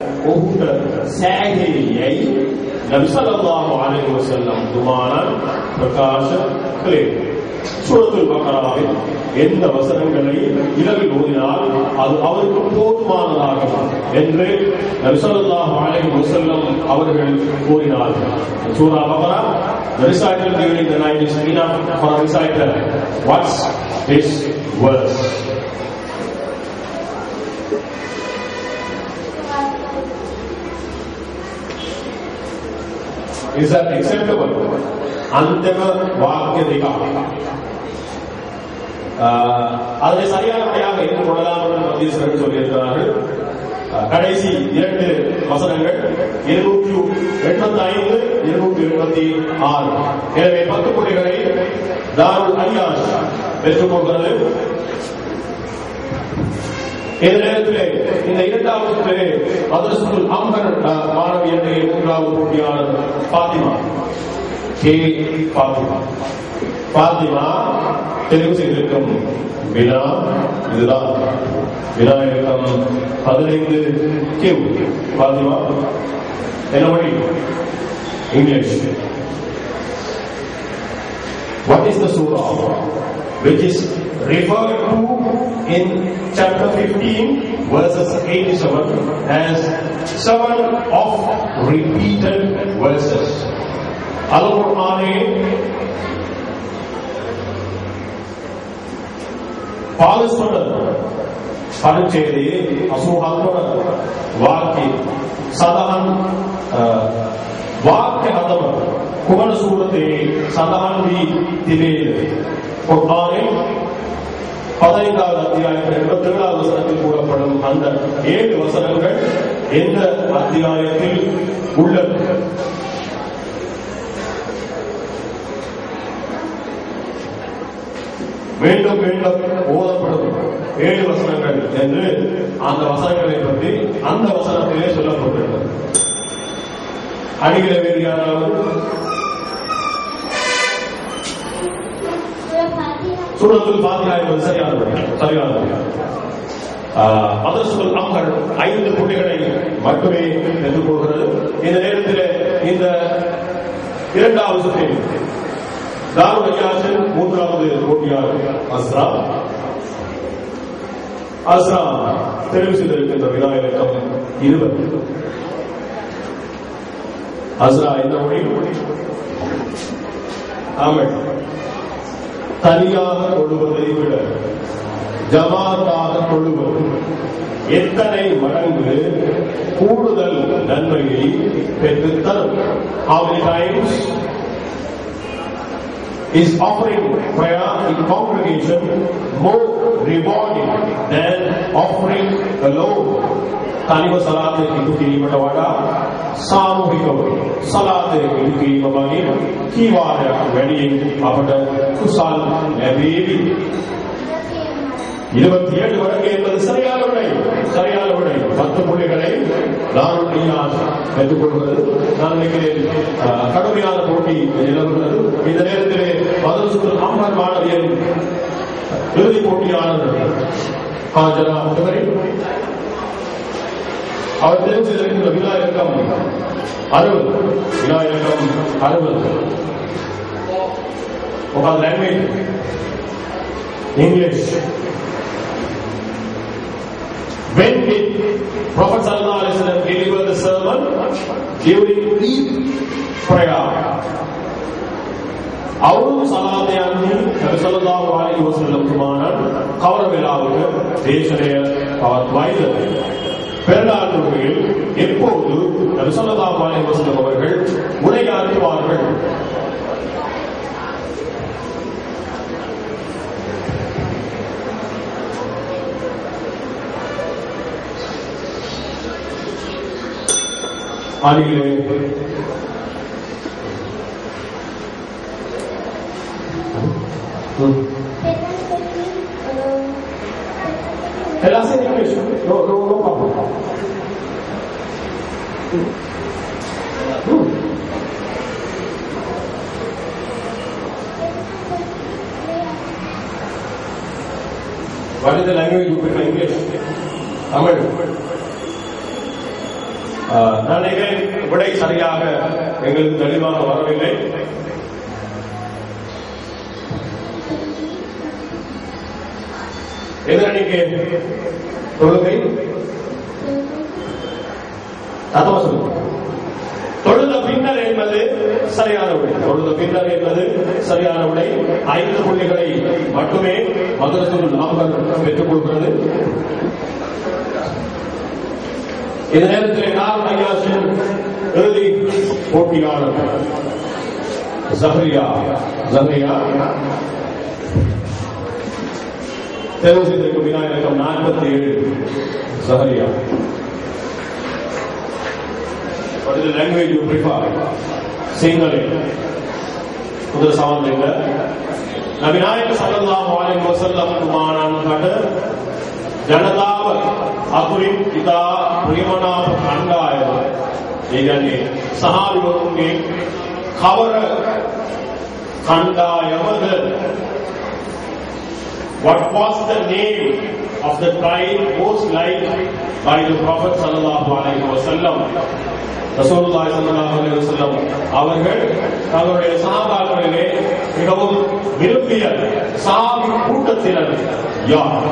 ඔහුට සෑහෙයි නබි සල්ලල්ලාහු අලයිහි වසල්லம் துமானான் பிரகாශ කළේ. சூரத்துல் பக்ராவில் எந்த வசனங்களை இரவில் ஓதினால் அது அவருக்கு போதுமானதாகும் என்று நபி ஸல்லல்லாஹு அலைஹி வஸல்லம் அவர்கள் கூறினார்கள். சூரா Bhakra, the recital during the night is enough for a reciter. What's this verse? Is that acceptable? अंतिम वाक्य देखा அதை சரியானபடியாக ஏற்றுக்கொள்ளலாம் என்று மத்தியஸ்தர்கள் சொல்லியிருக்கிறார்கள். கடைசி 2 வசனங்கள் 285, 286. எனவே 10 புள்ளிகளை தாருல் அய்யாஷ் பெற்றுக் கொள்கிறது. இந்த நேரத்திலே இந்த 2வது மதரசத்துல் அம்ஹர் மாணவி என்ற 3வது போட்டியாளர் பாத்திமா தெரிவு செய்திருக்கும் வினா இதுதான். வினா இலக்கம் 15 கிவ். பாத்திமா என்ன மொழி? English. What is the surah which is referred to in chapter 15 verses 87 as 7 of repeated verses? Al-Qur'ane பாலஸ்வரர் பரிச்சேதி அசூஹத்வர வாக்கி සඳහන් වාක්‍ය හතම කුමන සූරතේ සඳහන් වී තිබේද? කුර්ආනයේ 15வது அத்தியாயத்தில் 22வது வசனத்தில் கூறப்படும் அந்த 7 வசனங்கள் எந்த அத்தியாயத்தில் உள்ளது? மீண்டும் மீண்டும் ஓதப்படும் 7 வசனங்கள் என்று அந்த வசனங்களை பற்றி அந்த வசனத்திலே சொல்லப்பட்டிருக்கிறது. அடிக்கிற வேறு யாராவது? சூரத்துல் ஃபாத்திஹா என்பது சரியானது. மதரசத்துல் அம்ஹர் 5 புள்ளிகளை மட்டுமே பெற்றுக் கொள்கிறது. இந்த நேரத்தில் இந்த 2வது சுற்றில் தாருல் அய்யாஷின் 3வது போட்டியாளர் அஸ்ரா தெரிவு செய்திருக்கின்ற வினா இலக்கம் 20. அஸ்ரா இந்த மொழி? தமிழ். தனியாக தொழுவதை விட ஜமாத்தாக தொழுவது எத்தனை மடங்கு கூடுதல் நன்மையை பெற்றுத் தரும்? How many times is offering prayer in congregation more rewarding than offering alone? තනිව සලාතේ ඉදු කිරීමට වඩා සාමූහිකව සලාතේ ඉදු කිරීම වගේ කීවාරයක් වැඩියෙන් අපට කුසල් ලැබේවි. 27 வடக்கு என்பது சரியான விடை. 10 புள்ளிகளை தாருல் அய்யாஷ் பெற்றுக் கொள்கிறது. நான் நினைக்கிறேன் கடுமையான போட்டி நிலவுகிறது. இந்த நேரத்திலே மதரசத்துல் அம்ஹர் மாணவியின் இறுதி போட்டியாளர் ஹாஜரா முகமரி அவர் தெரிவு செய்திருக்கின்ற வினா இலக்கம் 60. What language? English. When did Prophet sallallahu alaihi wasallam deliver the sermon? During Eid prayer. அவரும் சலாத்தை அன்னி நபி ஸல்லல்லாஹு அலைஹி வஸல்லம் துமானான் கவர விழாவுக்கு தேசனைய அவர் வாய்ந்தது. பெருநாள் தொழுகையில் எப்போது நபி ஸல்லல்லாஹு அலைஹி வஸல்லம் அவர்கள் உரையாற்றுவார்கள்? அருகிலே எல்லாரும் English. No problem. What is the language you prefer? English? Tamil? நினைக்கிறேன் விடை சரியாக எங்களுக்கு தெளிவாக வரவில்லை. எதிரணிக்கு தொழுகை தொழுத பின்னர் என்பது சரியான விடை. தொழுத பின்னர் என்பது சரியான விடை. 5 புள்ளிகளை மட்டுமே மதரசுல் அம்பர் பெற்றுக் கொள்கிறது. இந்த நேரத்தில் நார் ஐயாசின் இறுதி போட்டியாளர் ஜஹரியா தேர்வு செய்திருக்கும் Vinayagam 47. ஜஹரியா, what is the language you prefer? Single. උදේ සමන් දෙන්න. නබි නායක සල්ලල්ලාහු අලයිහි වසල්ලම් තුමාණන්ට ජනතාව අතුරින් ඉතා ප්‍රියමනාප කණ්ඩායම, ඒ කියන්නේ සහාබිවරුන්ගේ කවර කණ්ඩායමද? What was the name of the tribe most liked by the Prophet sallallahu alaihi wasallam? Rasulullah sallallahu alaihi wasallam அவர்கள் தங்களுடைய சஹாபாக்களிலே மிகவும் விரும்பிய சஹாபி கூட்டத்தினர் யார்?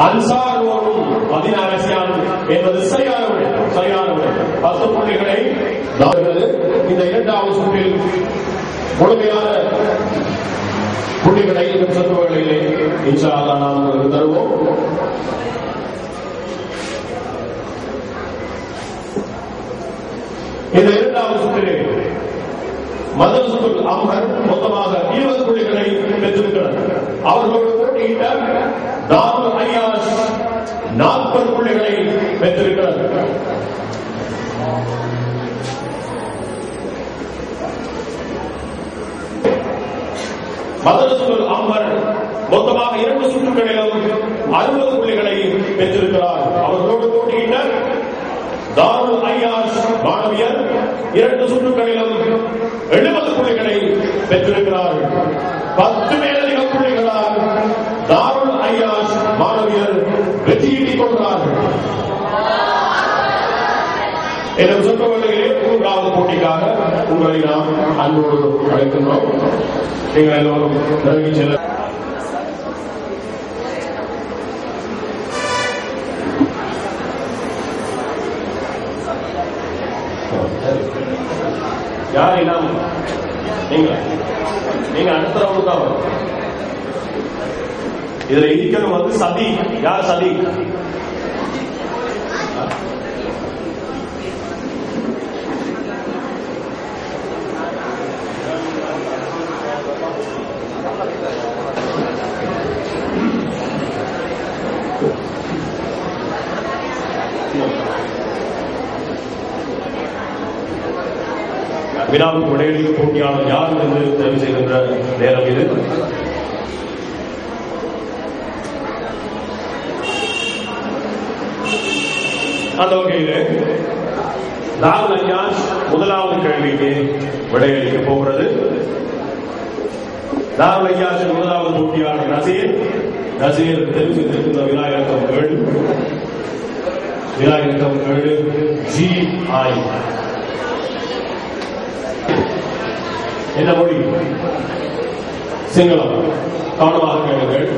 அன்சாரோரும் மதீனாவாசியான் என்பது சரியான விடை. 10 புள்ளிகளை இந்த இரண்டாவது சுற்றில் முழுமையான புள்ளிகளை சத்துவங்களிலே இன்ஷா அல்லாஹ் நாம் உங்களுக்கு தருவோம். இந்த இரண்டாவது சுற்றிலே மதரசுல் அம்ஹர் மொத்தமாக 20 புள்ளிகளை பெற்றிருக்கிறார். அவர்களோடு போட்டியிட்ட தாருல் ஐயாஷ் 40 புள்ளிகளை பெற்றிருக்கிறார். மதரசுல் அம்ஹர் மொத்தமாக 2 சுற்றுகளிலும் 60 புள்ளிகளை பெற்றிருக்கிறார். அவர்களோடு போட்டியிட்ட தாருல் ஐயாஷ் மாணவியர் 2 சுற்றுகளிலும் 70 புள்ளிகளை பெற்றிருக்கிறார்கள். 10 மேலதிக புள்ளிகளால் தாருல் ஐயாஷ் மாணவியர் வெற்றியீட்டிக் கொள்கிறார்கள். எனும் சொற்பொழிவிலே 3வது போட்டிக்காக உங்களை நாம் அன்போடு அழைக்கின்றோம். நீங்கள் எல்லோரும் நெருங்கி செல்ல. யார் இல்லாம நீங்க அடுத்த ரவுண்ட் தான் வரும். இதுல இருக்கிறது வந்து சதி. யார் சதி? வினாவுக்கு விடையளிக்க போட்டியாளர் யார் என்று தெரிவு செய்கின்ற நேரம் இது. அந்த வகையில் தாருல் ஐயாஷ் முதலாவது கேள்விக்கு விடையளிக்க போகிறது. தாருல் ஐயாஷ் முதலாவது போட்டியாளர் நசீர் தெரிவு செய்திருக்கின்ற விநாயகம் 7 GI. என்ன மொழி? சிங்களம். கவனமாக கேளுங்கள்.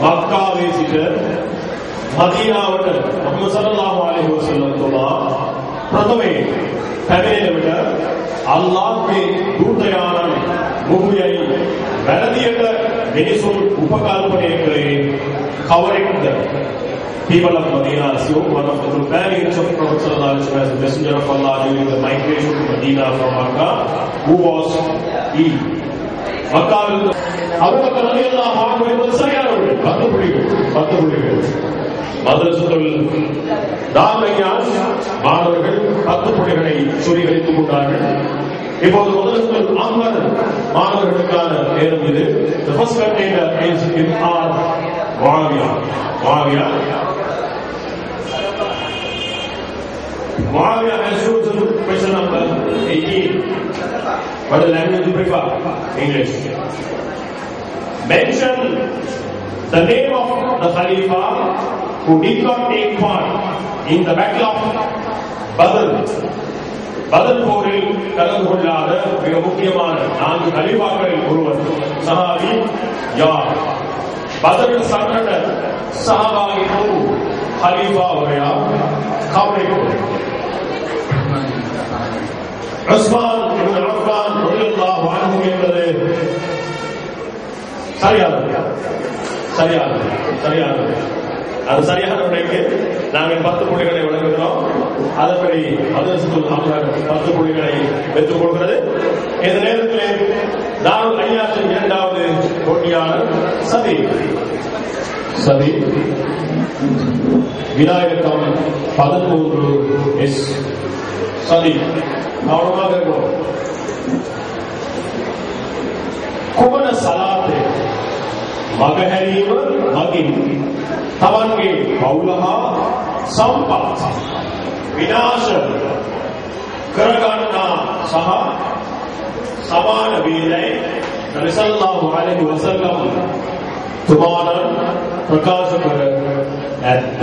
மக்காவை සිට මදීනාවට මුහම්මද් සල්ලල්ලාහු අලයිහි වසල්ලම් තුමා ප්‍රථමයෙන් පැමිණෙන විට අල්ලාහ්ගේ දූතයාණන් මුහුයයි වැරදියට මිනිසුන් උපකල්පනය කළේ කවරෙක්ද? People of Medina assume one of the companions of Prophet sallallahu alaihi wasallam as the messenger of Allah during the migration to Medina from Makkah, who was he? Makkah Abu Bakr radhiyallahu anhu என்பது சரியான விடை. 10 புள்ளிகள். மதரசுல் தாருல் ஐயாஷ் மாணவர்கள் 10 புள்ளிகளை சுரிகரித்துக் கொண்டார்கள். இப்போது மதரசுல் அம்ஹர் மாணவர்களுக்கான நேரம் இது. The first contender is in R. Muawiyah has chosen question number 18. What is the language you prefer? English. Mention the name of the Khalifa who did not take part இந்த பேட்டில் ஆஃப் பத்ர் போரில் கலந்து கொள்ளாத மிக முக்கியமான 4 கலீஃபாக்களில் ஒருவர் சஹாபி யார்? பத்ர் சங்கட சஹாபாவின் கலீஃபா அவரையா கவலைக்கு உஸ்மான் இப்னு அஃபான் ரலியல்லாஹு அன்ஹு என்பது சரியானது. அது சரியான விடைக்கு நாங்கள் 10 புள்ளிகளை வழங்குகிறோம். அதன்படி மதரசத்துல் அம்ஹர் 10 புள்ளிகளை பெற்றுக் கொள்கிறது. இந்த நேரத்தில் தாருல் ஐயாஷின் 2வது போட்டியாளர் சதி விநாயகம் 13 சதி கவனமாக இருக்கும். කුමන සලාතේ මගහැරීම මගින් තමන්ගේ පවුල හා සම්පත් විනාශ කරගන්නා සහ සමාන වේලයි නබි සල්ලල්ලාහු අලයිහි වසල්ලම් තුමාණන් ප්‍රකාශ කර ඇත්ද?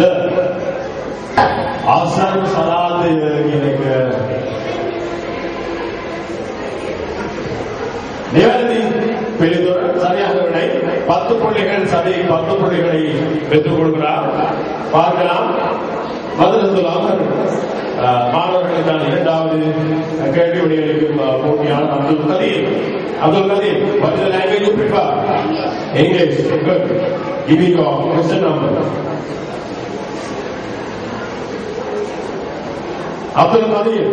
ආසන්න සලාතය කියන එක நேரடி பெரிதொரு சரியாக விடை 10 புள்ளிகள். சரி 10 புள்ளிகளை பெற்றுக் கொள்கிறார். பார்க்கலாம். மதரசத்துல் அம்ஹர் மாணவர்களுக்கான 2வது கேள்வி விடையளிக்கும் போட்டியாளர் அப்துல் கதீர். what is the language you prefer? English. Good. Give me your question number. Abdul Kadir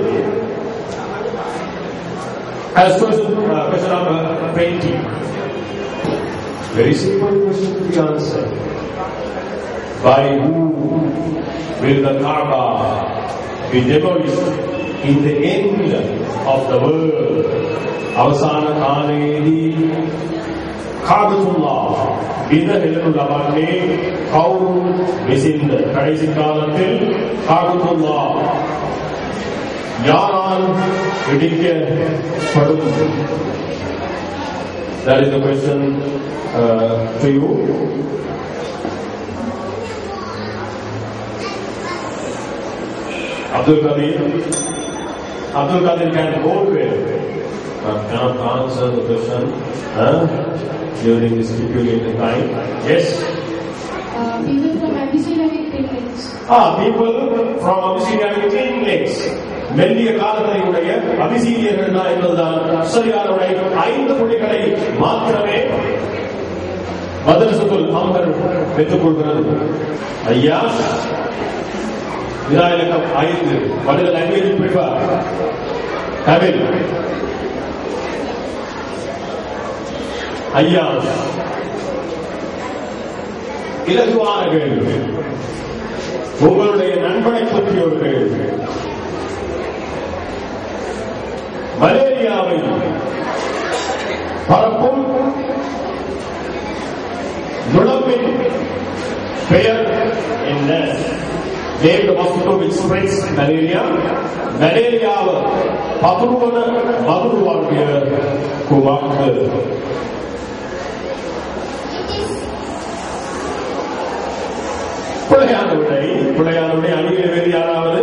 has question number 20. Very simple question to be answered. By whom will the Kaaba be demolished in the end of the world? අවසාන කාලයේදී කාබතුල්ලාහ් විදහෙලු ලබන්නේ කවුරු විසින්ද? කடைசி காலத்தில் කාබතුල්ලාහ் யாரால் இடிக்கப்படும்? That is the question to you. Abdul Kadir can go well, but cannot answer the question during this stipulated time. Yes. People from Abyssinia with thin legs. People from Abyssinia with thin legs. மெல்லிய காலத்தை உடைய அபிசீனியர்கள் தான் என்பதுதான் சரியானுடைய 5 புள்ளிகளை மாத்திரமே மதரசத்துல் அம்ஹர் பெற்றுக் கொள்கிறது. ஐயா விநாயகம் 5 மனித லாங்குவேஜ் பிரிஃபர் தமிழ். ஐயா இலகுவான கேள்வி. உங்களுடைய நண்பனை பற்றி ஒரு கேள்வி. மலேரியாவை பரப்பும் நுளம்பின் பெயர் என்ன? Name the mosquito which spreads malaria. மலேரியாவை பதுருவன மதுருவாகிய குவாக்கு. பிள்ளையானுடைய அணியில் வேறு யாராவது?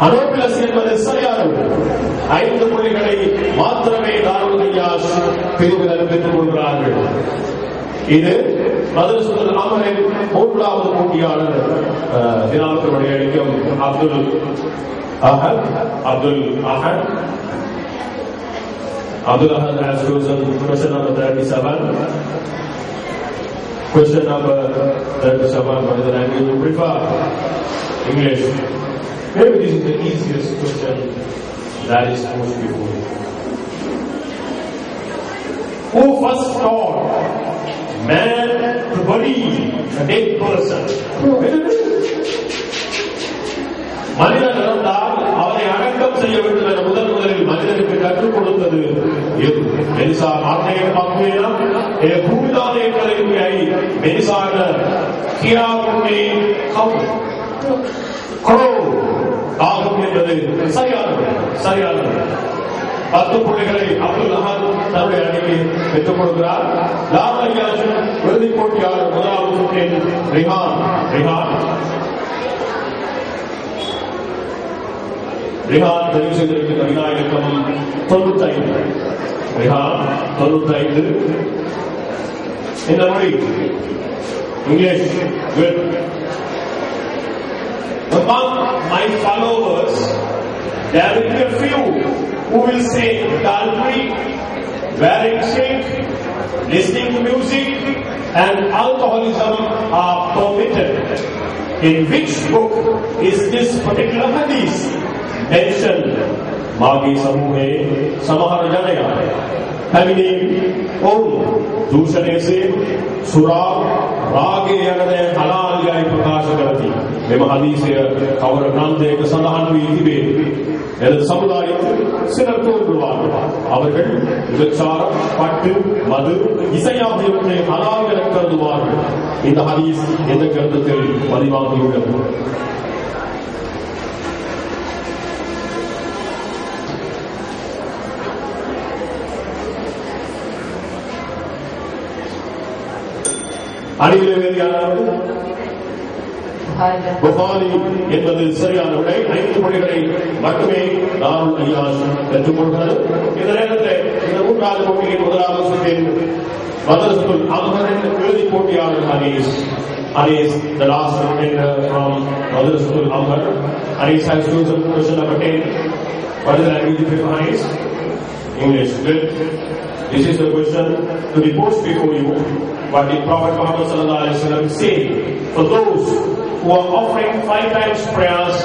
அனோபிலஸ் என்பது சரியான 5 புள்ளிகளை மாத்திரமே தாருல் ஐயாஷ் பிரிவினர் பெற்றுக் கொள்கிறார்கள். இது மதரசத்துல் அம்ஹரின் 3வது போட்டியாளர் தினாவுக்கு விடையளிக்கும் அப்துல் அஹத் has chosen question number 37. Question number 37. What is the language you prefer? English. Maybe this is the easiest question that is most people. Who first taught man to bury a dead person? மனிதன் இறந்தால் அவனை அடக்கம் செய்ய வேண்டும் என முதலில் மனிதனுக்கு கற்றுக் கொடுத்தது எது? மெனிசா மார்த்தேக பாக்குவேனா பூமிதான என்பதை மெனிசான கியாவுமே ஆகும் என்பது சரியானது. 10 புள்ளிகளை அப்துல் அஹத் தன்னுடைய அணிக்கு பெற்றுக் கொடுக்கிறார். தாருல் ஐயாஷ் இறுதிப் போட்டியாளர் 1வது சுற்றில் ரிஹான் ரிஹான் தெரிவு செய்திருக்கின்ற விநாயகம் 95. ரிஹான் 95. இந்த மொழி English. Good. Among my followers, there will be a few who will say adultery, wearing silk, listening to music, and alcoholism are permitted. In which book is this particular hadith mentioned? Magi Samuhe Samahara Janaya. Having own दूसरे से सुराग रागे යන හලාලියයි ප්‍රකාශ කරති. මෙම හදීසය කවර ග්‍රන්ථයක සඳහන් වී තිබේ. எனது சமுதாயத்தில் சிலர் தோன்றுவார்கள். அவர்கள் விபச்சாரம், பட்டு, மது, இசை ஆகியவற்றை ஹலால் என கருதுவார்கள். இந்த ஹதீஸ் எந்த கருத்தில் பதிவாகியுள்ளது? அணிகளை வேதியானது புகாரி என்பது சரியான விடை. 5 மொழிகளை மட்டுமே தாருல் ஐயாஸ் பெற்றுக் கொள்கிறது. இந்த நேரத்தில் இந்த 3வது போட்டியின் முதலாவது சுற்றில் மதரசத்துல் அம்ஹரின் இறுதிப் போட்டியாளர் Anis, the last contender from Madrasatul Amhar. Anis has chosen question number 10. What is the language of Anis? English. Good. This is the question to be posed before you. What did Prophet Muhammad sallallahu alaihi wasallam say for those who are offering 5 times prayers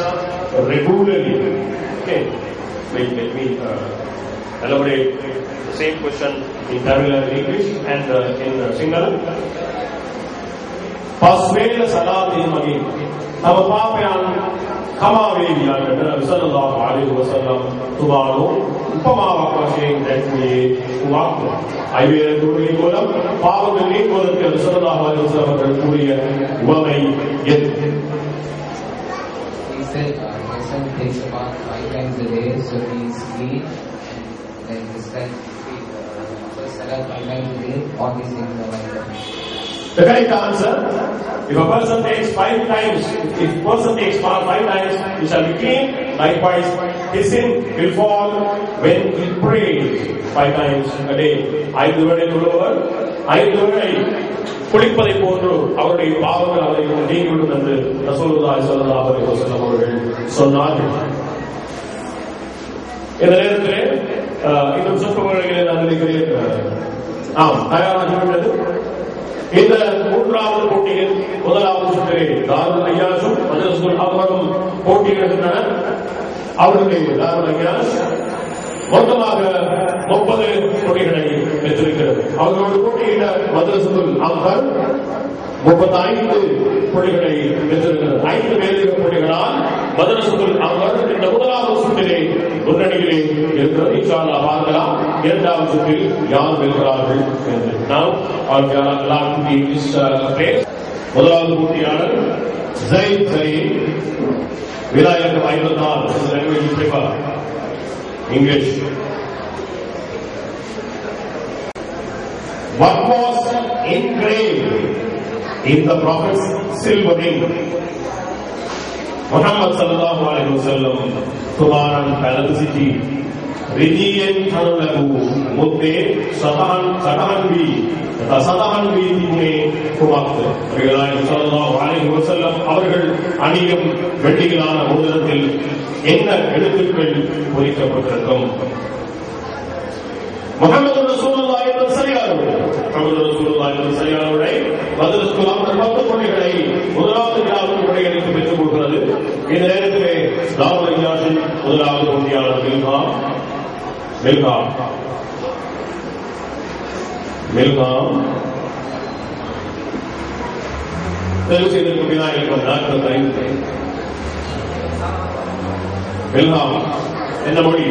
regularly? Okay. Let me elaborate the same question in Tamil and English and in Sinhala. Paswela salatin magi. Our Papayan Kamaveyan sallallahu alaihi wasallam tomorrow. உப்பமாவாக வகையின் உவாக்கு ஐவேறு கூறிய மூலம் பாவங்கள் நீக்குவதற்கு ஸல்லல்லாஹு அலைஹி வஸல்லம் அவர்கள் கூறிய உவமை எது? He said person takes about 5 times a day, so he sleeps and then this time first salat 5 times a day, all these things are like that. The correct answer, if a person takes 5 times, if a person takes 5 times, he shall be clean. Likewise, his sin will fall when he prays 5 times a day. 5 வேளை தொழுவர் 5 வேளை குளிப்பதை போன்று அவருடைய பாவங்கள் அவரை நீங்கிவிடும் என்று ரசூலுல்லாஹி ஸல்லல்லாஹு அலைஹி வஸல்லம் அவர்கள் சொன்னார்கள். இந்த நேரத்திலே இன்னும் சொற்பொழிவுகளை நான் நினைக்கிறேன். தயாராகிவிட்டது. இந்த 3வது போட்டியில் முதலாவது சுற்றிலே தாருல் ஐயாஸும் மதரசத்துல் அம்ஹரும் போட்டியிடுகின்றன. அவர்களுடைய தாருல் ஐயாஸ் மொத்தமாக 30 போட்டிகளை பெற்றிருக்கிறது. அவர்களோடு போட்டியிட்ட மதரசத்துல் அம்ஹர் 35 போட்டிகளை பெற்றிருக்கிறது. 5 மேலதிக போட்டிகளால் மதரசத்துல் அம்ஹர் இந்த முதலாவது சுற்றிலே முன்னணியிலே இருக்கிறது. இன்ஷா அல்லாஹ் பார்க்கலாம் 2வது சுற்றில் யார் வெல்கிறார்கள் என்று. Now our last is place. முதலாவது போட்டியாளர் Zaid Zaid, Vinayagam 54. This is language you prefer. English. What was engraved in the Prophet's silver ring? Muhammad sallallahu alaihi wasallam Tumaran Paladicity Ridian Tanagu Mutte Satahan V Tine Kumak sallallahu alaihi wasallam அவர்கள் அணியும் வெள்ளியிலான மோதிரத்தில் என்ன எழுத்துக்கள் பொறிக்கப்பட்டிருக்கும்? முஹம்மது ரசூலுல்லாஹி என்பது சரியான விடை. முஹம்மது ரசூலுல்லாஹி என்பது சரியான விடை. மதரசத்துல் அம்ஹர் 10 போட்டிகளை முதலாவது விழாவில் விடையளித்து பெற்றுக் கொள்கிறது. இந்த நேரத்திலே தாருல் ஐயாஸின் முதலாவது போட்டியாளர் மில்காம் தெரிவு செய்திருக்கும் விநாயகம் 45. மில்காம் என்ன மொழி?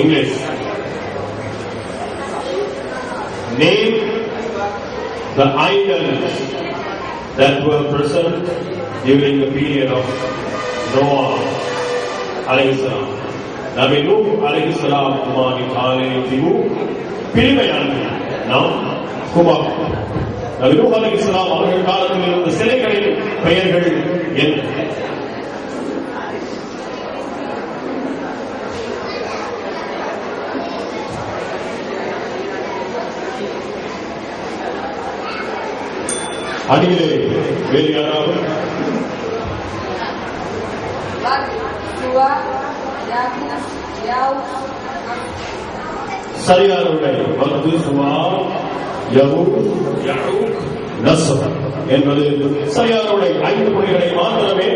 English. Name the idols that were present during the period of Noah alayhi salam. Nabi Nuh alayhi salam kumani alayhi tibu பிரிவையானது நாம் Kumar. Nabi Nuh alayhi salam அவர்கள் காலத்தில் இருந்த சிலைகளின் பெயர்கள் என்ன? அடியிலே வேறு யாராவது? சரியானவர்கள் வந்து சுமார் என்பது சரியானவருடைய 5 புள்ளிகளை மாத்திரமே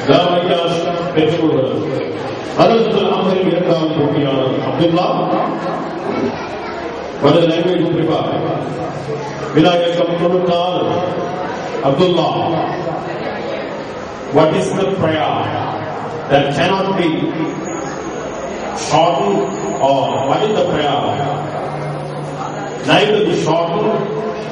தாவயாஸ் பெற்றுக் கொள்கிறது. அதற்கு அமரின் 2வது போட்டியாளர் அப்துல்லா. வலது லாங்குவேஜ் குறிப்பாக Vinayagam 94. Abdullah, what is the prayer that cannot be shortened, or what is the prayer neither be shortened